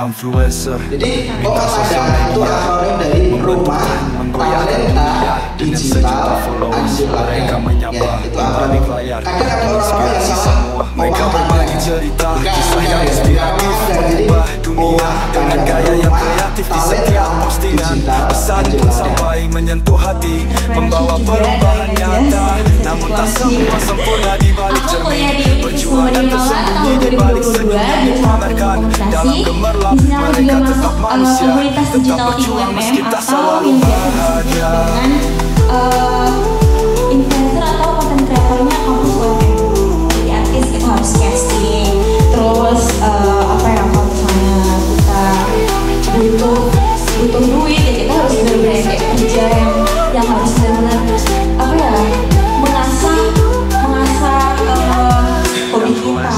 influencer. Jadi pemasaran itu akronim dari rumah, talenta, digital, underline. Ya, itu akronim. Kadang ada orang-orang yang salah Mereka berbagi cerita kisah yang inspiratif mengubah dunia dengan gaya yang kreatif di setiap postingan. Pesan pun sampai menyentuh hati, membawa perubahan nyata. Namun tak semua sempurna di balik cermin. Perjuangan tersembunyi di balik senyum yang dipamerkan. Dalam gemerlap mereka tetap manusia, tetap berjuang meski tak selalu bahagia. Influencer atau content creatornya kampus UMM. Jadi artis kita harus casting. Terus apa ya, kalau misalnya kita butuh duit ya kita harus benar-benar kayak kerja yang harus benar-benar apa ya, mengasah hobi kita,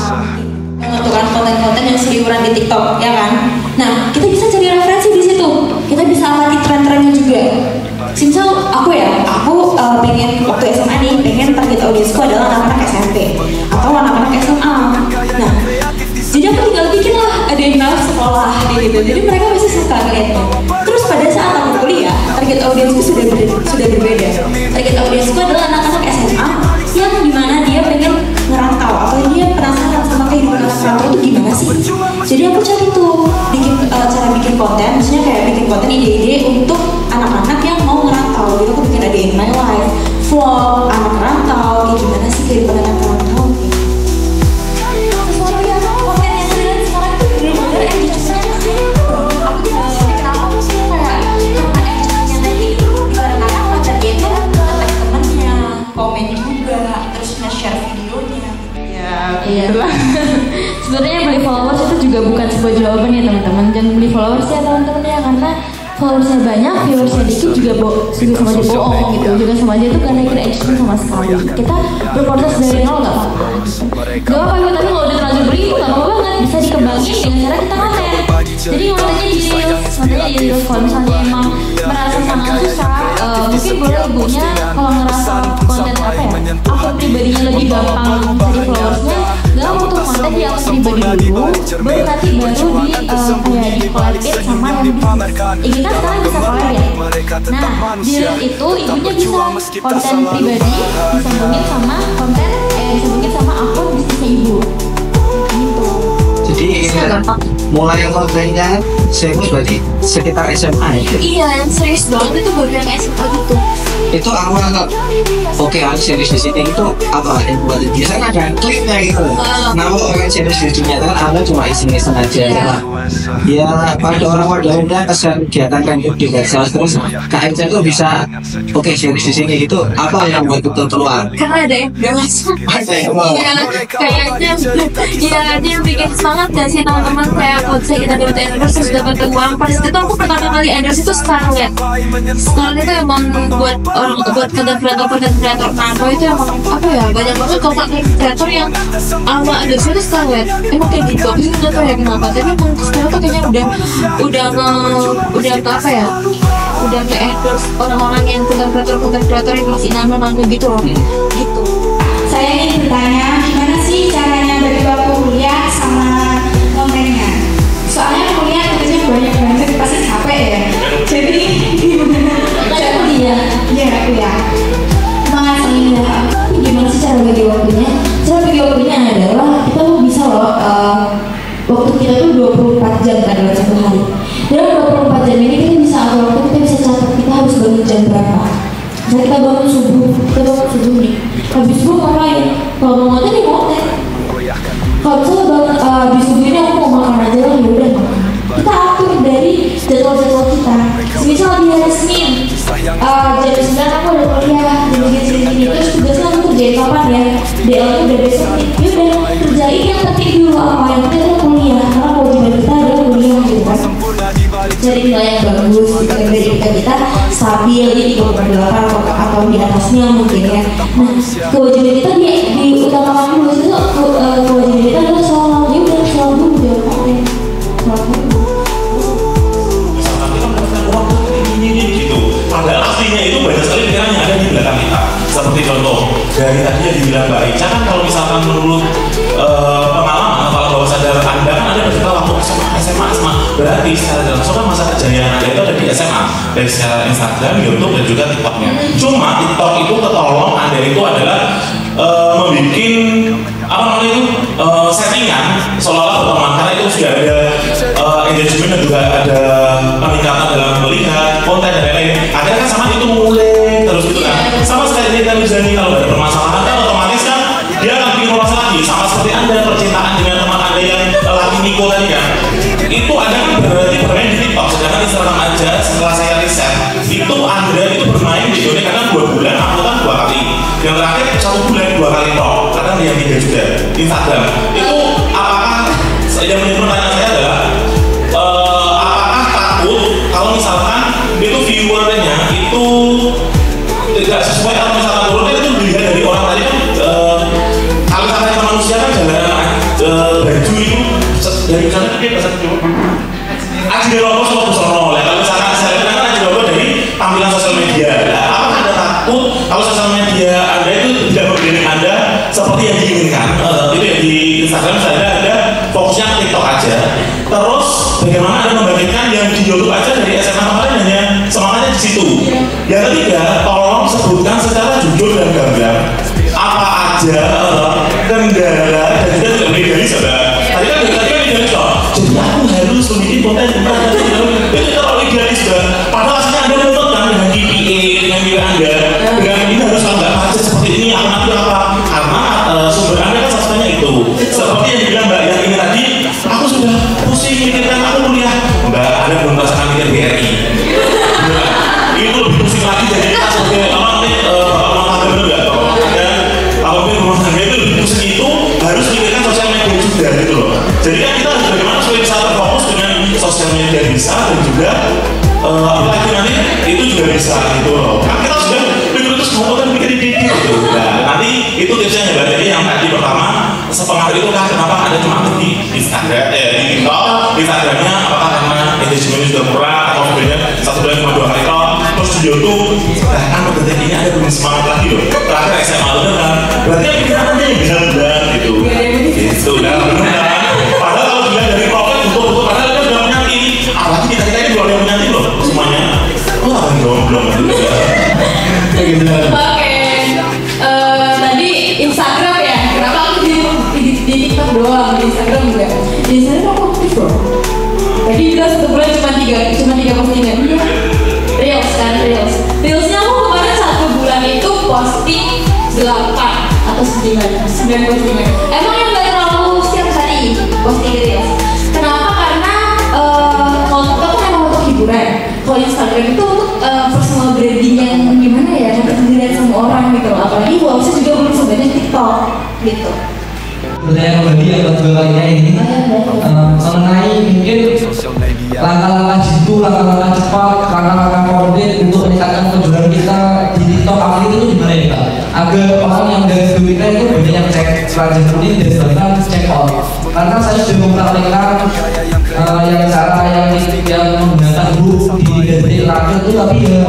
menentukan konten-konten yang seliweran di TikTok ya kan. Nah kita bisa cari referensi di situ, kita bisa amati tren-trennya juga. Misal aku pengen waktu SMA nih, pengen target audiensku adalah anak-anak SMP atau anak-anak SMA. Nah, jadi aku tinggal bikin lah ada yang sekolah gitu. Jadi mereka pasti suka ngeliatnya. Terus pada saat aku kuliah, target audiensku sudah berbeda. Target audiensku adalah anak-anak SMA yang dimana dia pengen ngerantau atau dia penasaran sama kehidupan anak rantau itu gimana sih. Jadi aku cari tuh cara bikin konten, misalnya kayak bikin konten ide-ide untuk anak-anak yang mau ngerantau. Jadi aku bikin ada in my life, vlog anak rantau, kayak gimana sih kehidupan anak rantau. Sesuatu yang konten yang kalian sekarang itu bener-bener engagement-nya aku tidak ngerti kenapa sih kayak karena engagement-nya tadi dikarenakan kontennya itu tag temennya, komen juga, terus nge-share videonya. Iya. Sebenarnya beli followers itu juga bukan sebuah jawaban ya teman-teman. Jangan beli followers ya teman-teman ya, karena followersnya banyak, viewersnya dikit juga sama aja bohong gitu. Juga sama aja itu gak naikin engagement sama sekali. Kita berproses dari nol gak apa-apa. Gak apa-apa gitu, tapi kalau udah terlanjur beli itu gak apa-apa banget. Bisa dikembangin dengan cara kita konten. Jadi kontennya di reels, kalau misalnya emang merasa sangat susah, mungkin boleh ibunya kalau ngerasa konten apa ya, akun pribadinya lebih gampang cari followersnya, gak butuh konten di akun pribadi dulu, baru nanti kayak di collab sama yang ini kan sekarang bisa collab ya. Nah di reels itu ibunya bisa konten pribadi disambungin sama disambungin sama akun bisnisnya ibu gitu. Jadi mulai kontennya serius berarti sekitar SMA ya? Iya, yang serius banget itu baru yang SMA gitu. Itu awal oke harus serius di sini itu apa yang buat biasanya ada klipnya gitu. Nama orang serius di sini kan awal cuma iseng-iseng aja lah. Ya pada orang wadah kesan kegiatan kan di medsos terus KMC itu bisa oke serius di sini gitu. Apa yang buat betul keluar? Karena ada yang langsung. Kayaknya ada yang bikin semangat gak sih teman-teman, kayak kalau kita dapat endorse terus dapat uang. Pas itu aku pertama kali endorse itu Scarlett itu emang buat konten kreator nano itu emang apa ya, banyak banget konten kreator yang awal endorse itu Scarlett emang kayak gitu. Aku juga gak tau ya kenapa, tapi emang sekarang tuh kayaknya udah apa ya, udah nge-endorse orang-orang yang konten kreator yang masih nano gitu loh. Gitu. Saya ingin bertanya, gimana sih caranya bagi waktu kuliah sama kontennya? Soalnya kuliah tugasnya banyak banget, pasti capek ya. Jadi gimana? Cara kuliah? Iya kuliah. Makasih ya. Gimana sih cara bagi waktunya? Cara bagi waktunya adalah kita bisa loh waktu kita tuh 24 jam kan dalam satu hari. Dalam 24 jam ini kita bisa atur waktu, kita bisa catat kita harus bangun jam berapa. Jadi kita bangun subuh nih. Habis subuh ngapain? Kalau mau ngoten ya ngoten. Kalau misalnya di subuh ini aku mau makan aja lah, ya udah makan. Kita atur dari jadwal kita. Misal di hari Senin, jam 9 aku ada kuliah, jam segini terus tugasnya aku kerjain kapan ya? DL itu udah besok nih. Ya udah kerjain yang penting dulu apa yang penting itu kuliah. Karena kewajiban kita adalah kuliah gitu kan. Cari nilai yang bagus, kita stabil di 38 atau di atasnya mungkin ya. Nah, kewajiban kita diutamakan dulu itu kewajiban kita adalah sholat. Ya udah sholat dulu biar pakai sholat dulu. Misalkan kita mendapatkan uang ini gitu, padahal aslinya itu banyak sekali pikiran yang ada di belakang kita. Seperti contoh dari tadi yang dibilang Mbak Ica kan, kalau misalkan menurut pengalaman kalau bahwasannya sadar Anda kan ada bercerita waktu SMA, berarti secara dalam kan masa kejayaan Anda itu ada di SMA, dari secara Instagram, YouTube dan juga TikToknya. Cuma TikTok itu ketolong Anda itu adalah membuat apa namanya itu settingan seolah-olah berteman, karena itu sudah ada engagement dan juga ada peningkatan dalam melihat konten dan lain-lain. Akhirnya kan sama itu mulai terus gitu kan, sama sekali Nikita Mirzani kalau ada permasalahan kan otomatis kan dia akan bikin proses lagi, sama seperti Anda percintaan dengan teman Anda yang laki Niko tadi kan, itu Anda kan berarti bermain di TikTok, sedangkan Instagram aja setelah saya riset itu Anda itu bermain di dunia kadang 2 bulan, uploadan 2 kali, yang terakhir 1 bulan 2 kali tok, kadang yang 3 juga Instagram. Itu apakah yang menjadi pertanyaan saya adalah apakah takut kalau misalkan itu viewernya itu tidak sesuai atau misalkan turunnya itu dilihat dari orang tadi kan kalau misalkan manusia kan jalan baju itu dari misalnya dia bahasa Aji Derogo sama Busono ya, kalau misalkan saya bilang kan Aji Derogo dari tampilan sosial media. Apakah Anda takut kalau sosial media Anda itu tidak memberikan Anda seperti yang diinginkan? Itu ya di Instagram saya ada fokusnya ke TikTok aja. Terus bagaimana Anda membagikan yang di YouTube aja dari SMA kemarin hanya semangatnya di situ. Yang ketiga, tolong sebutkan secara jujur dan gamblang apa aja kendala dan juga tidak legalis ada. Tadi kan legalis loh. Jadi aku harus membuat konten itu terlalu legalis banget. Padahal aslinya Anda menuntut kan dengan KPI, dengan nilai Anda, dengan ini harus nggak macet seperti ini. Aku nanti apa? Karena sumber Anda kan sasarnya itu. Seperti yang dibilang Mbak yang ini tadi, aku sudah pusing mikirkan aku kuliah. Mbak, Anda belum merasakan mikir BRI. Itu lebih pusing lagi jadi kita sebagai apa namanya rumah tangga bener nggak? Dan apabila rumah tangga itu lebih pusing itu harus mikirkan sosial media juga gitu loh. Jadi kan kita harus bagaimana supaya bisa terfokus dengan sosial media bisa dan juga apalagi nanti itu juga bisa gitu loh. Kan kita sudah mikir terus mau kan mikir dikit gitu. Nah nanti itu tipsnya ya. Jadi yang tadi pertama sepengaruh itu kan kenapa ada cuma di Instagram di TikTok, Instagramnya apakah karena engagementnya sudah murah atau sebenarnya 1 bulan cuma 2 kali tok, terus di YouTube bahkan detik ini ada belum semangat lagi loh. Terakhir SMA itu kan berarti yang pikiran aja yang bisa benar gitu. Gitu kan benar. Padahal kalau dilihat dari profil betul-betul padahal kita sudah punya ini, apalagi kita ini belum ada punya loh semuanya. Wah belum gitu ya. Oke, tadi Instagram ya. Kenapa aku di TikTok doang, di Instagram enggak? Di Instagram aku aktif loh. Tadi bilang 1 bulan cuma 3 postingan. Iya, Reelsnya aku kemarin 1 bulan itu posting 8 atau 9 postingan. Emang yang gak terlalu setiap hari posting Reels. Kenapa? Karena kalau TikTok kan emang untuk hiburan. Kalau Instagram itu untuk personal branding yang gimana ya, yang dilihat sama orang gitu. Apalagi saya juga belum sebanyak TikTok gitu. Pertanyaan kembali yang kedua kalinya ini mengenai mungkin langkah-langkah jitu, langkah-langkah cepat, langkah-langkah konkret untuk meningkatkan penjualan kita di TikTok aktif itu gimana ya Kak? Agar orang yang dari video kita itu banyak yang cek pelajaran kuning dan bahkan check out. Karena saya sudah mempraktikkan yang cara yang menggunakan huruf di detik terakhir itu, tapi ya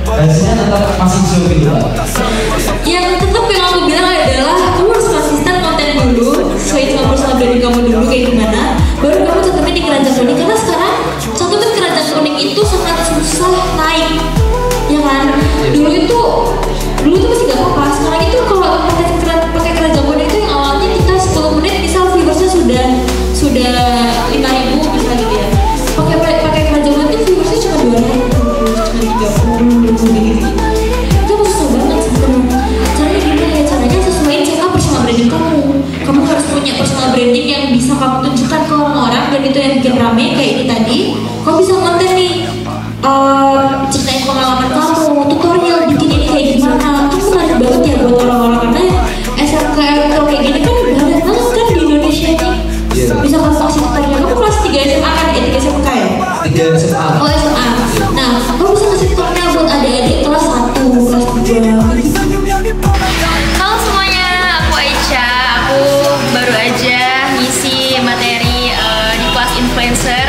hasilnya tetap masih jauh gitu Kak. Yang tetap yang aku bilang adalah kamu harus konsisten konten dulu, sesuai sama personal branding kamu dulu kayak gimana, baru kamu cantumin di keranjang kuning. Karena sekarang cantumin keranjang kuning itu sangat susah naik, ya kan? Dulu itu masih gak apa-apa. Sekarang itu kalau pakai keranjang kuning itu yang awalnya kita 10 menit misal viewersnya sudah 5.000 bisa gitu ya. Pakai keranjang kuning itu viewersnya cuma 200, cuma 30 gitu. Itu susah banget sebenarnya. Caranya gimana ya? Caranya sesuaiin cara personal branding kamu. Kamu harus punya personal branding yang bisa kamu tunjukkan ke orang-orang, dan itu yang bikin rame kayak ini tadi. Kamu bisa konten nih, ceritain pengalaman kamu, tutorial bikin ini kayak gimana. Itu menarik banget ya buat orang-orang, karena SMK kayak gini kan banyak banget kan di Indonesia nih. Bisa kamu kasih tutorial. Kamu kelas 3 SMA kan ya? 3 SMK ya? 3 SMA. Oh SMA. Nah, kamu bisa kasih tutorial buat adik-adik kelas 1, kelas 2. Halo semuanya, aku Aicha. Aku baru aja ngisi materi di kelas influencer.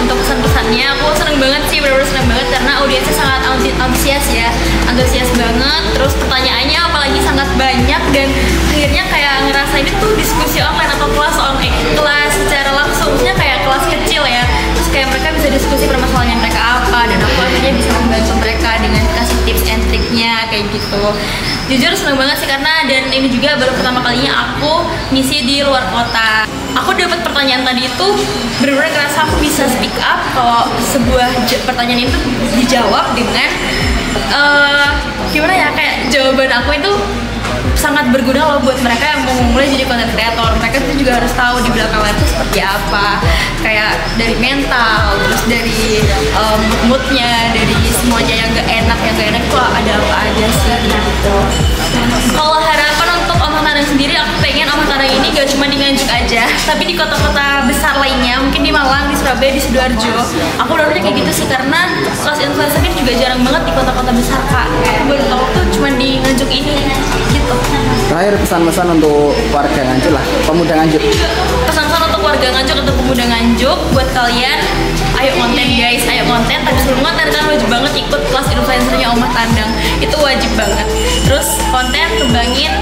Untuk pesan-pesannya, aku seneng banget sih, bener-bener seneng banget karena audiensnya sangat antusias ya, antusias banget. Terus pertanyaannya apalagi sangat banyak, dan akhirnya kayak ngerasa ini tuh diskusi online atau kelas secara maksudnya kayak kelas kecil ya, terus kayak mereka bisa diskusi permasalahan mereka apa, dan aku akhirnya bisa membantu mereka dengan kasih tips and triknya kayak gitu. Jujur seneng banget sih, karena dan ini juga baru pertama kalinya aku misi di luar kota. Aku dapat pertanyaan tadi itu benar-benar ngerasa aku bisa speak up kalau sebuah pertanyaan itu dijawab dengan gimana ya, kayak jawaban aku itu sangat berguna loh buat mereka yang mau mulai jadi content creator. Mereka tuh juga harus tahu di belakang layar itu seperti apa, kayak dari mental, terus dari moodnya, dari semuanya yang gak enak itu ada apa aja sih gitu. Kalau harapan untuk Omah Tandang sendiri, aku pengen Omah Tandang ini gak cuma di Nganjuk aja, tapi di kota-kota besar lainnya, mungkin di Malang, di Surabaya, di Sidoarjo. Aku berharapnya kayak gitu sih, karena kelas influencer kan juga jarang banget di kota-kota besar kak. Aku baru tahu tuh cuma di Nganjuk ini gitu. Terakhir pesan-pesan untuk warga Nganjuk lah, pemuda Nganjuk. Pesan-pesan untuk warga Nganjuk, untuk pemuda Nganjuk, buat kalian, ayo konten guys, ayo konten. Tapi sebelum konten kalian wajib banget ikut kelas influencernya Omah Tandang, itu wajib banget. Terus konten, kembangin